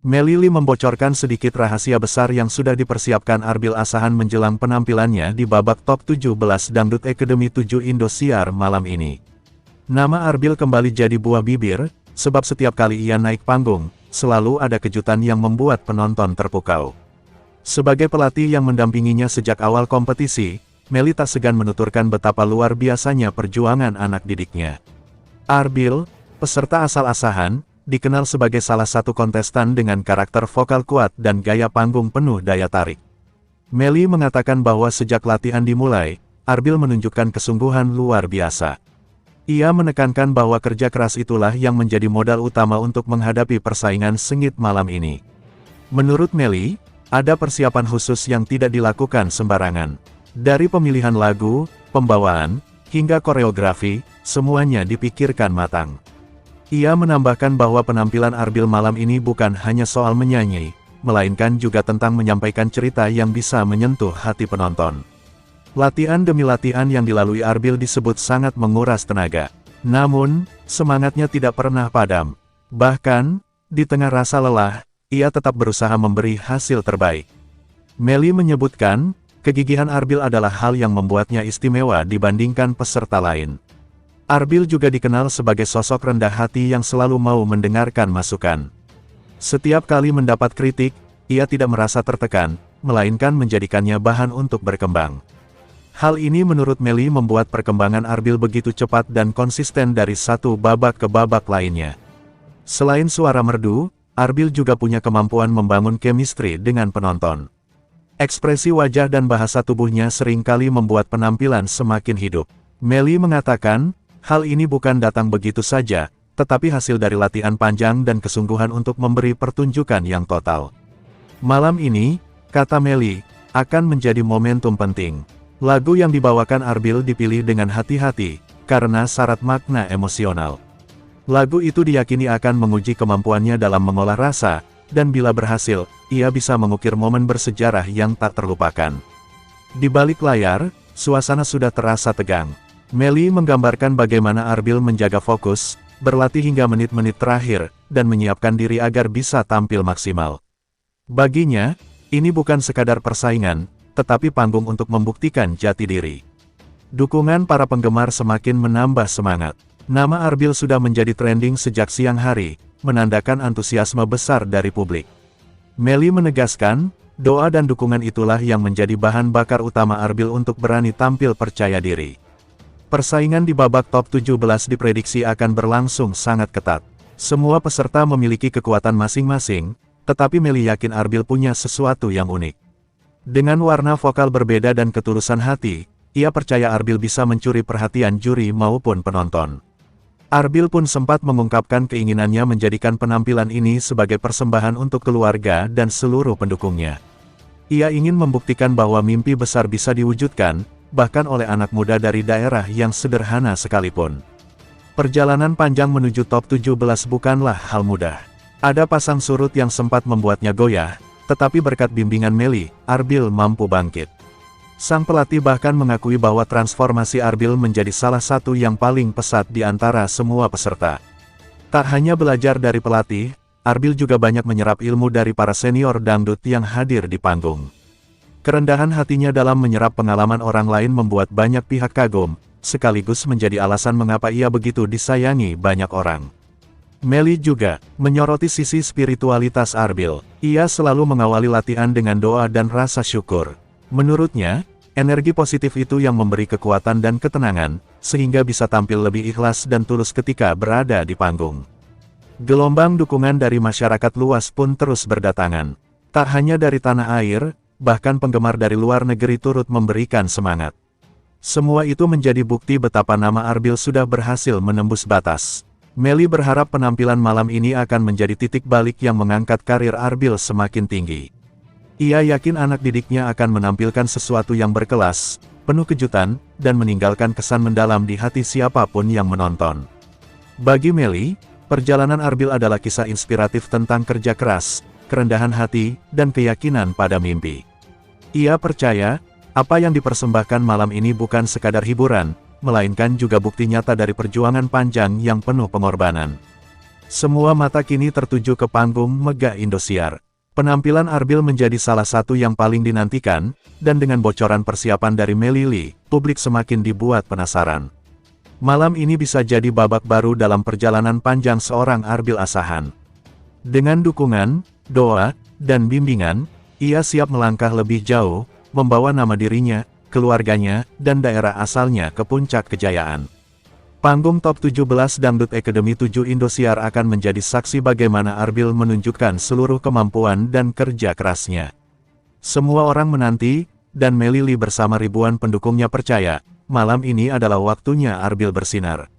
Melly membocorkan sedikit rahasia besar yang sudah dipersiapkan Arbil Asahan menjelang penampilannya di babak top 17 Dangdut Academy 7 Indosiar malam ini. Nama Arbil kembali jadi buah bibir, sebab setiap kali ia naik panggung, selalu ada kejutan yang membuat penonton terpukau. Sebagai pelatih yang mendampinginya sejak awal kompetisi, Melly tak segan menuturkan betapa luar biasanya perjuangan anak didiknya. Arbil, peserta asal Asahan, dikenal sebagai salah satu kontestan dengan karakter vokal kuat dan gaya panggung penuh daya tarik. Melly mengatakan bahwa sejak latihan dimulai, Arbil menunjukkan kesungguhan luar biasa. Ia menekankan bahwa kerja keras itulah yang menjadi modal utama untuk menghadapi persaingan sengit malam ini. Menurut Melly, ada persiapan khusus yang tidak dilakukan sembarangan. Dari pemilihan lagu, pembawaan, hingga koreografi, semuanya dipikirkan matang. Ia menambahkan bahwa penampilan Arbil malam ini bukan hanya soal menyanyi, melainkan juga tentang menyampaikan cerita yang bisa menyentuh hati penonton. Latihan demi latihan yang dilalui Arbil disebut sangat menguras tenaga. Namun, semangatnya tidak pernah padam. Bahkan, di tengah rasa lelah, ia tetap berusaha memberi hasil terbaik. Melly menyebutkan, kegigihan Arbil adalah hal yang membuatnya istimewa dibandingkan peserta lain. Arbil juga dikenal sebagai sosok rendah hati yang selalu mau mendengarkan masukan. Setiap kali mendapat kritik, ia tidak merasa tertekan, melainkan menjadikannya bahan untuk berkembang. Hal ini menurut Melly membuat perkembangan Arbil begitu cepat dan konsisten dari satu babak ke babak lainnya. Selain suara merdu, Arbil juga punya kemampuan membangun chemistry dengan penonton. Ekspresi wajah dan bahasa tubuhnya seringkali membuat penampilan semakin hidup. Melly mengatakan, hal ini bukan datang begitu saja, tetapi hasil dari latihan panjang dan kesungguhan untuk memberi pertunjukan yang total. Malam ini, kata Melly, akan menjadi momentum penting. Lagu yang dibawakan Arbil dipilih dengan hati-hati, karena syarat makna emosional. Lagu itu diyakini akan menguji kemampuannya dalam mengolah rasa, dan bila berhasil, ia bisa mengukir momen bersejarah yang tak terlupakan. Di balik layar, suasana sudah terasa tegang. Melly menggambarkan bagaimana Arbil menjaga fokus, berlatih hingga menit-menit terakhir, dan menyiapkan diri agar bisa tampil maksimal. Baginya, ini bukan sekadar persaingan, tetapi panggung untuk membuktikan jati diri. Dukungan para penggemar semakin menambah semangat. Nama Arbil sudah menjadi trending sejak siang hari, menandakan antusiasme besar dari publik. Melly menegaskan, doa dan dukungan itulah yang menjadi bahan bakar utama Arbil untuk berani tampil percaya diri. Persaingan di babak top 17 diprediksi akan berlangsung sangat ketat. Semua peserta memiliki kekuatan masing-masing, tetapi Melly yakin Arbil punya sesuatu yang unik. Dengan warna vokal berbeda dan ketulusan hati, ia percaya Arbil bisa mencuri perhatian juri maupun penonton. Arbil pun sempat mengungkapkan keinginannya menjadikan penampilan ini sebagai persembahan untuk keluarga dan seluruh pendukungnya. Ia ingin membuktikan bahwa mimpi besar bisa diwujudkan, bahkan oleh anak muda dari daerah yang sederhana sekalipun. Perjalanan panjang menuju top 17 bukanlah hal mudah. Ada pasang surut yang sempat membuatnya goyah, tetapi berkat bimbingan Melly, Arbil mampu bangkit. Sang pelatih bahkan mengakui bahwa transformasi Arbil menjadi salah satu yang paling pesat di antara semua peserta. Tak hanya belajar dari pelatih, Arbil juga banyak menyerap ilmu dari para senior dangdut yang hadir di panggung. Kerendahan hatinya dalam menyerap pengalaman orang lain membuat banyak pihak kagum, sekaligus menjadi alasan mengapa ia begitu disayangi banyak orang. Melly juga menyoroti sisi spiritualitas Arbil. Ia selalu mengawali latihan dengan doa dan rasa syukur. Menurutnya, energi positif itu yang memberi kekuatan dan ketenangan, sehingga bisa tampil lebih ikhlas dan tulus ketika berada di panggung. Gelombang dukungan dari masyarakat luas pun terus berdatangan. Tak hanya dari tanah air, bahkan penggemar dari luar negeri turut memberikan semangat. Semua itu menjadi bukti betapa nama Arbil sudah berhasil menembus batas. Melly berharap penampilan malam ini akan menjadi titik balik yang mengangkat karir Arbil semakin tinggi. Ia yakin anak didiknya akan menampilkan sesuatu yang berkelas, penuh kejutan, dan meninggalkan kesan mendalam di hati siapapun yang menonton. Bagi Melly, perjalanan Arbil adalah kisah inspiratif tentang kerja keras, kerendahan hati, dan keyakinan pada mimpi. Ia percaya, apa yang dipersembahkan malam ini bukan sekadar hiburan, melainkan juga bukti nyata dari perjuangan panjang yang penuh pengorbanan. Semua mata kini tertuju ke panggung megah Indosiar. Penampilan Arbil menjadi salah satu yang paling dinantikan, dan dengan bocoran persiapan dari Melly, publik semakin dibuat penasaran. Malam ini bisa jadi babak baru dalam perjalanan panjang seorang Arbil Asahan. Dengan dukungan, doa, dan bimbingan, ia siap melangkah lebih jauh, membawa nama dirinya, keluarganya, dan daerah asalnya ke puncak kejayaan. Panggung Top 17 Dangdut Academy 7 Indosiar akan menjadi saksi bagaimana Arbil menunjukkan seluruh kemampuan dan kerja kerasnya. Semua orang menanti, dan Melly bersama ribuan pendukungnya percaya, malam ini adalah waktunya Arbil bersinar.